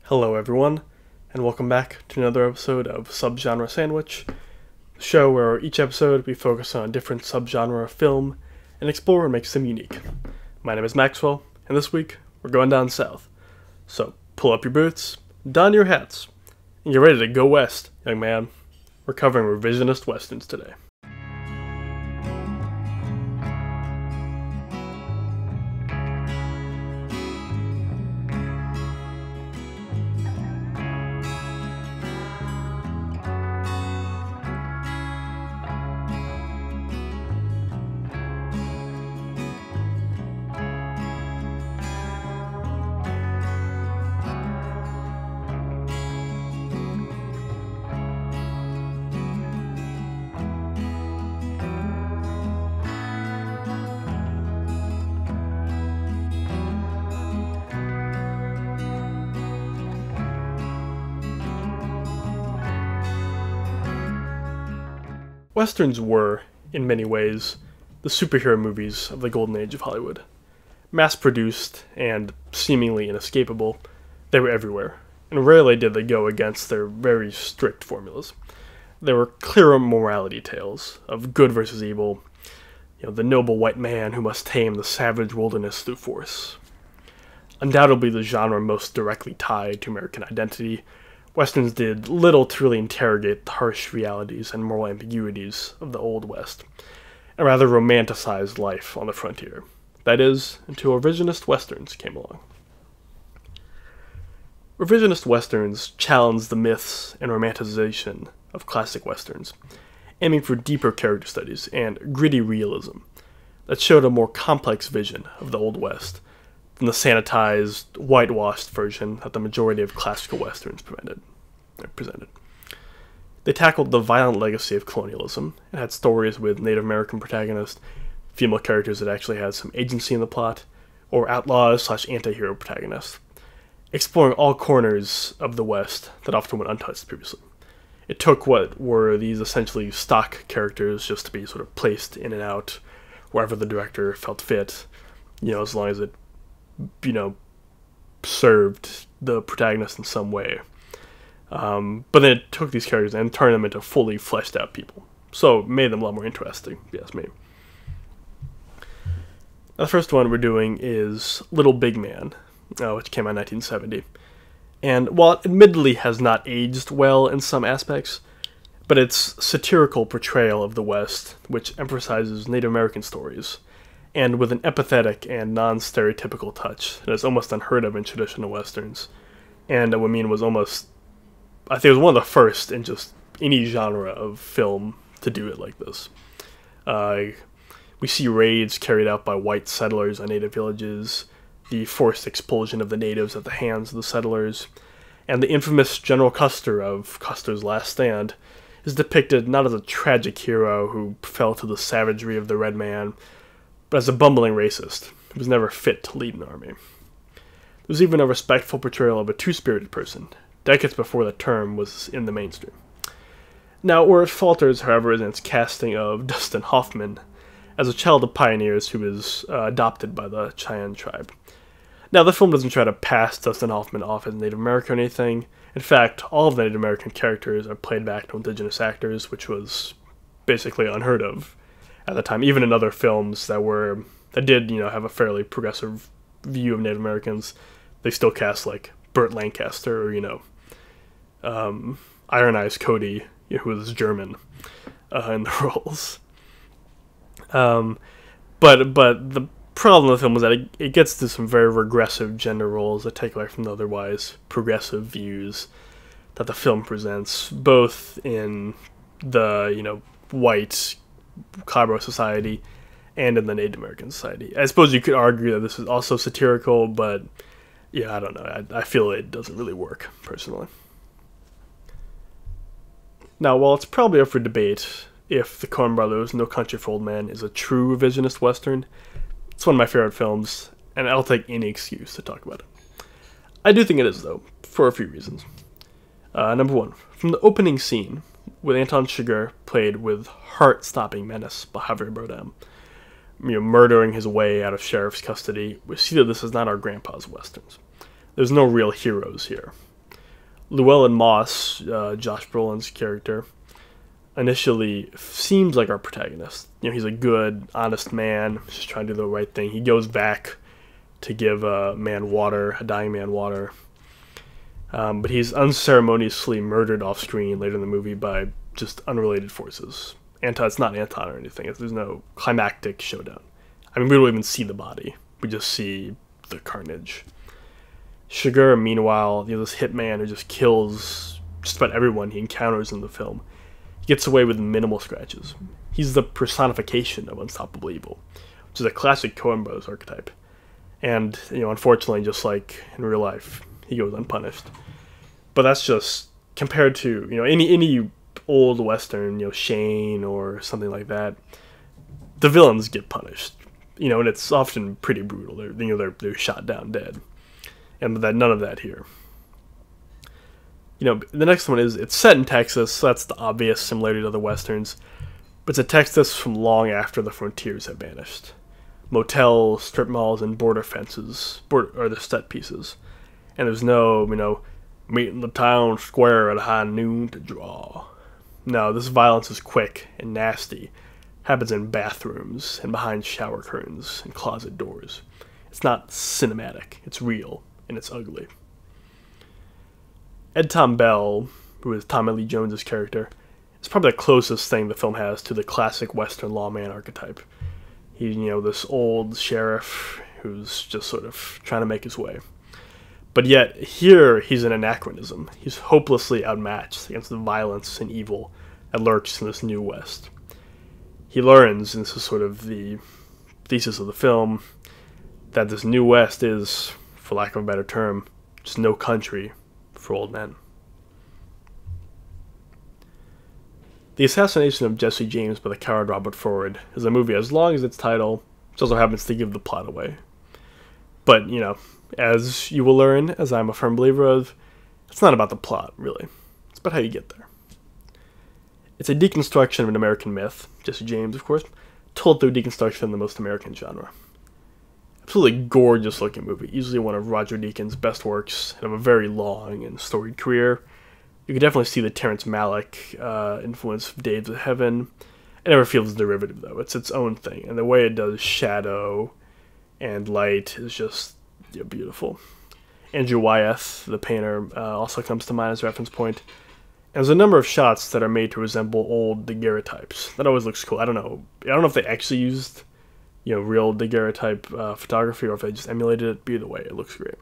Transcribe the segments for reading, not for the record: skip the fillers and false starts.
Hello everyone, and welcome back to another episode of Subgenre Sandwich, the show where each episode we focus on a different subgenre of film and explore what makes them unique. My name is Maxwell, and this week we're going down south. So pull up your boots, don your hats, and get ready to go west, young man. We're covering revisionist westerns today. Westerns were, in many ways, the superhero movies of the golden age of Hollywood. Mass-produced and seemingly inescapable, they were everywhere, and rarely did they go against their very strict formulas. They were clear morality tales of good versus evil, the noble white man who must tame the savage wilderness through force. Undoubtedly the genre most directly tied to American identity, Westerns did little to really interrogate the harsh realities and moral ambiguities of the Old West, and rather romanticized life on the frontier. That is, until revisionist Westerns came along. Revisionist Westerns challenged the myths and romanticization of classic Westerns, aiming for deeper character studies and gritty realism that showed a more complex vision of the Old West than the sanitized, whitewashed version that the majority of classical Westerns presented. They tackled the violent legacy of colonialism and had stories with Native American protagonists, female characters that actually had some agency in the plot, or outlaws/anti-hero protagonists, exploring all corners of the West that often went untouched previously. It took what were these essentially stock characters just to be sort of placed in and out wherever the director felt fit, as long as it served the protagonist in some way. But then it took these characters and turned them into fully fleshed out people. So it made them a lot more interesting, if you ask me. Now, the first one we're doing is Little Big Man, which came out in 1970. And while it admittedly has not aged well in some aspects, but its satirical portrayal of the West, which emphasizes Native American stories, and with an empathetic and non-stereotypical touch that is almost unheard of in traditional Westerns. And I mean was almost, I think it was one of the first in just any genre of film to do it like this. We see raids carried out by white settlers on native villages, the forced expulsion of the natives at the hands of the settlers, and the infamous General Custer of Custer's Last Stand is depicted not as a tragic hero who fell to the savagery of the red man, but as a bumbling racist who was never fit to lead an army. There's even a respectful portrayal of a two-spirited person, decades before the term was in the mainstream. Now, where it falters, however, is in its casting of Dustin Hoffman as a child of pioneers who is adopted by the Cheyenne tribe. Now, the film doesn't try to pass Dustin Hoffman off as Native American or anything. In fact, all of the Native American characters are played back to indigenous actors, which was basically unheard of at the time, even in other films that did have a fairly progressive view of Native Americans. They still cast like Burt Lancaster or Iron Eyes Cody, who was German, in the roles. But the problem with the film is that it gets to some very regressive gender roles that take away from the otherwise progressive views that the film presents, both in the white Cabro society and in the Native American society. I suppose you could argue that this is also satirical, but I don't know. I feel it doesn't really work, personally. Now, while it's probably up for debate if the Coen Brothers' No Country for Old Men is a true revisionist Western, it's one of my favorite films, and I'll take any excuse to talk about it. I do think it is, though, for a few reasons. Number one, from the opening scene, with Anton Chigurh played with heart-stopping menace by Javier Bardem, murdering his way out of sheriff's custody, we see that this is not our grandpa's westerns. There's no real heroes here. Llewellyn Moss, Josh Brolin's character, initially seems like our protagonist. He's a good, honest man, just trying to do the right thing. He goes back to give a dying man water. But he's unceremoniously murdered off screen later in the movie by just unrelated forces. It's not Anton or anything. There's no climactic showdown. I mean, we don't even see the body. We just see the carnage. Sugar, meanwhile, this hitman who just kills just about everyone he encounters in the film. He gets away with minimal scratches. He's the personification of unstoppable evil, which is a classic Coen Brothers archetype. And, unfortunately, just like in real life, he goes unpunished. But that's just compared to, any old Western, Shane or something like that. The villains get punished, and it's often pretty brutal. They're shot down dead. And none of that here. The next one it's set in Texas, so that's the obvious similarity to other Westerns. But it's a Texas from long after the frontiers have vanished. Motels, strip malls, and border fences are the set pieces. And there's no, meet in the town square at high noon to draw. No, this violence is quick and nasty. Happens in bathrooms and behind shower curtains and closet doors. It's not cinematic. It's real, and it's ugly. Ed Tom Bell, who is Tommy Lee Jones's character, is probably the closest thing the film has to the classic Western lawman archetype. He's, this old sheriff who's just sort of trying to make his way. But yet, here, he's an anachronism. He's hopelessly outmatched against the violence and evil that lurks in this new West. He learns, and this is sort of the thesis of the film, that this new West is, for lack of a better term, just no country for old men. The Assassination of Jesse James by the coward Robert Ford is a movie as long as its title, which also happens to give the plot away. But, as you will learn, as I'm a firm believer of, it's not about the plot, really. It's about how you get there. It's a deconstruction of an American myth, Jesse James, of course, told through deconstruction in the most American genre. Absolutely gorgeous looking movie, easily one of Roger Deakins' best works, and of a very long and storied career. You can definitely see the Terrence Malick influence of Days of Heaven. It never feels derivative, though. It's its own thing, and the way it does shadow and light is just beautiful. Andrew Wyeth, the painter, also comes to mind as a reference point. And there's a number of shots that are made to resemble old daguerreotypes. That always looks cool. I don't know if they actually used, real daguerreotype photography or if they just emulated it. But either way, it looks great.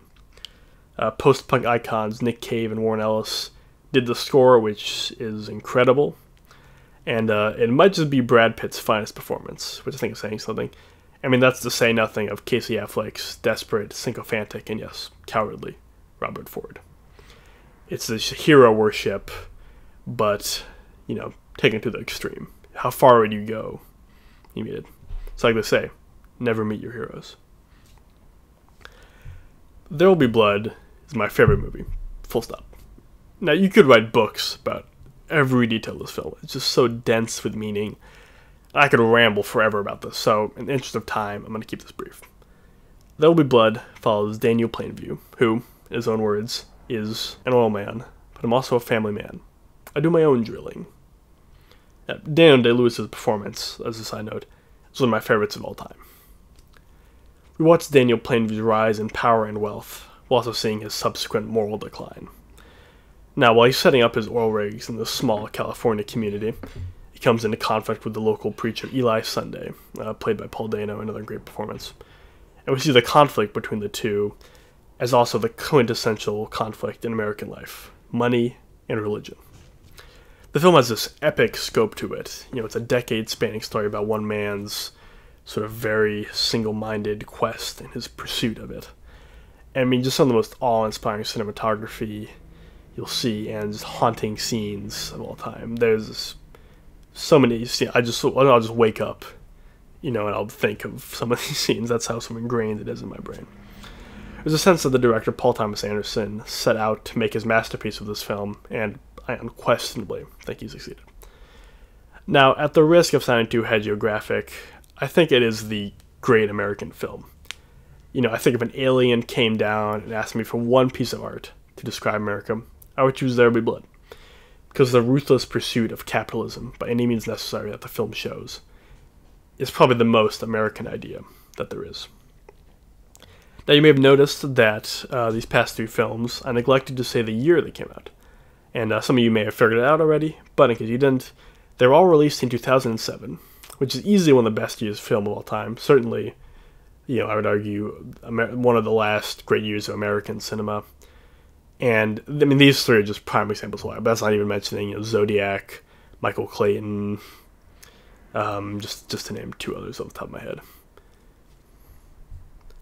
Post-punk icons Nick Cave and Warren Ellis did the score, which is incredible. And it might just be Brad Pitt's finest performance, which I think is saying something. I mean, that's to say nothing of Casey Affleck's desperate, sycophantic, and yes, cowardly Robert Ford. It's this hero worship, but, taken to the extreme. How far would you go? You mean it. It's like they say, never meet your heroes. There Will Be Blood is my favorite movie, full stop. Now, you could write books about every detail of this film. It's just so dense with meaning. I could ramble forever about this, so in the interest of time, I'm going to keep this brief. There Will Be Blood follows Daniel Plainview, who, in his own words, is an oil man, but I'm also a family man. I do my own drilling. Daniel Day-Lewis's performance, as a side note, is one of my favorites of all time. We watch Daniel Plainview's rise in power and wealth, while also seeing his subsequent moral decline. Now, while he's setting up his oil rigs in this small California community, he comes into conflict with the local preacher Eli Sunday, played by Paul Dano, another great performance. And we see the conflict between the two as also the quintessential conflict in American life, money and religion. The film has this epic scope to it. It's a decade-spanning story about one man's sort of very single-minded quest and his pursuit of it. And I mean, just some of the most awe-inspiring cinematography you'll see, and just haunting scenes of all time. There's so many scenes. I'll just wake up, and I'll think of some of these scenes. That's how so ingrained it is in my brain. There's a sense that the director, Paul Thomas Anderson, set out to make his masterpiece of this film, and I unquestionably think he succeeded. Now, at the risk of sounding too hagiographic, I think it is the great American film. I think if an alien came down and asked me for one piece of art to describe America, I would choose There Will Be Blood, because the ruthless pursuit of capitalism by any means necessary that the film shows is probably the most American idea that there is. Now, you may have noticed that these past three films, I neglected to say the year they came out. And some of you may have figured it out already, but in case you didn't, they were all released in 2007, which is easily one of the best years of film of all time. Certainly, I would argue one of the last great years of American cinema. And, I mean, these three are just prime examples why, but that's not even mentioning, Zodiac, Michael Clayton, just to name two others off the top of my head.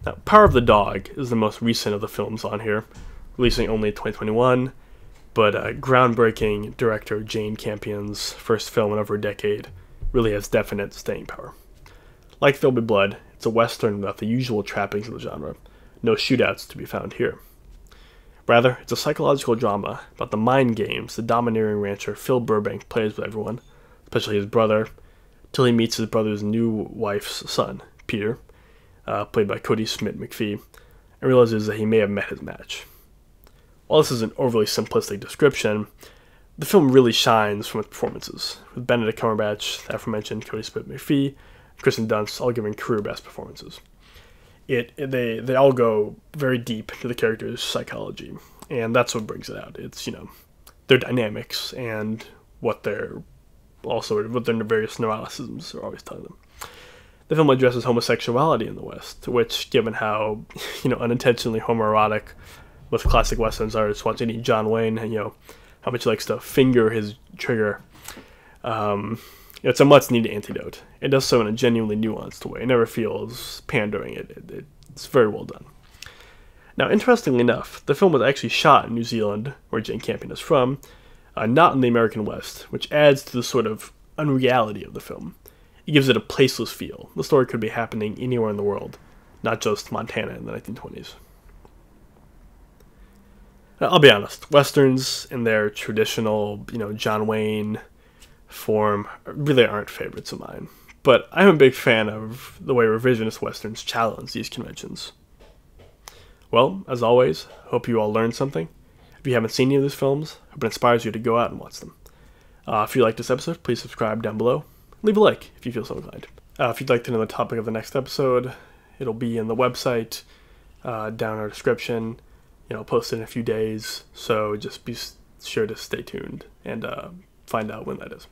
Now, Power of the Dog is the most recent of the films on here, releasing only in 2021, but groundbreaking director Jane Campion's first film in over a decade really has definite staying power. Like There'll Be Blood, it's a western without the usual trappings of the genre, no shootouts to be found here. Rather, it's a psychological drama about the mind games the domineering rancher Phil Burbank plays with everyone, especially his brother, till he meets his brother's new wife's son, Peter, played by Cody Smith McPhee, and realizes that he may have met his match. While this is an overly simplistic description, the film really shines from its performances, with Benedict Cumberbatch, the aforementioned Cody Smith McPhee, and Kristen Dunst all giving career best performances. They all go very deep into the character's psychology, and that's what brings it out. It's, their dynamics and what their various neuroticisms are always telling them. The film addresses homosexuality in the West, which, given how, unintentionally homoerotic most classic westerns are, just watch any John Wayne, and, how much he likes to finger his trigger. It's a much-needed antidote. It does so in a genuinely nuanced way. It never feels pandering. It's very well done. Now, interestingly enough, the film was actually shot in New Zealand, where Jane Campion is from, not in the American West, which adds to the sort of unreality of the film. It gives it a placeless feel. The story could be happening anywhere in the world, not just Montana in the 1920s. Now, I'll be honest, westerns in their traditional, John Wayne form really aren't favorites of mine. But I'm a big fan of the way revisionist westerns challenge these conventions. Well, as always, hope you all learned something. If you haven't seen any of these films, I hope it inspires you to go out and watch them. If you like this episode, please subscribe down below. Leave a like if you feel so inclined. If you'd like to know the topic of the next episode, it'll be in the website, down in our description. I'll post it in a few days, so just be sure to stay tuned and find out when that is.